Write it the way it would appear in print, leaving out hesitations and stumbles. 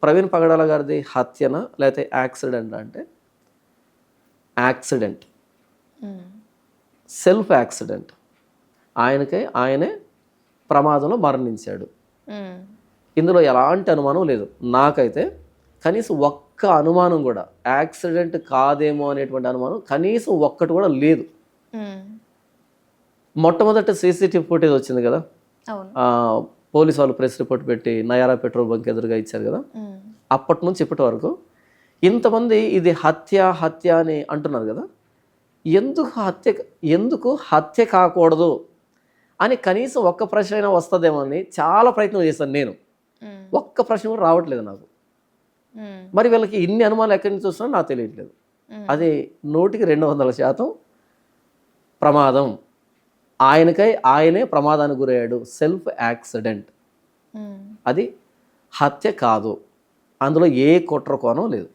ప్రవీణ్ పగడాల గారిది హత్యనా లేకపోతే యాక్సిడెంట్ అంటే యాక్సిడెంట్, సెల్ఫ్ యాక్సిడెంట్. ఆయనే ప్రమాదంలో మరణించాడు. ఇందులో ఎలాంటి అనుమానం లేదు. నాకైతే కనీసం ఒక్క అనుమానం కూడా యాక్సిడెంట్ కాదేమో అనేటువంటి అనుమానం కనీసం ఒక్కటి కూడా లేదు. మొట్టమొదట సీసీటీవీ ఫుటేజ్ వచ్చింది కదా, పోలీసు వాళ్ళు ప్రెస్ రిపోర్ట్ పెట్టి నయారా పెట్రోల్ బంక్ ఎదురుగా ఇచ్చారు కదా, అప్పటి నుంచి ఇప్పటి వరకు ఇంతమంది ఇది హత్య అని అంటున్నారు కదా, ఎందుకు హత్య కాకూడదు అని కనీసం ఒక్క ప్రశ్న అయినా వస్తుందేమో అని చాలా ప్రయత్నం చేశాను నేను. ఒక్క ప్రశ్న కూడా రావట్లేదు నాకు. మరి వీళ్ళకి ఇన్ని అనుమానాలు ఎక్కడి నుంచి వస్తున్నా నాకు తెలియట్లేదు. అది 100% ప్రమాదం. ఆయనే ప్రమాదానికి గురయ్యాడు, సెల్ఫ్ యాక్సిడెంట్. అది హత్య కాదు, అందులో ఏ కుట్ర కోణం లేదు.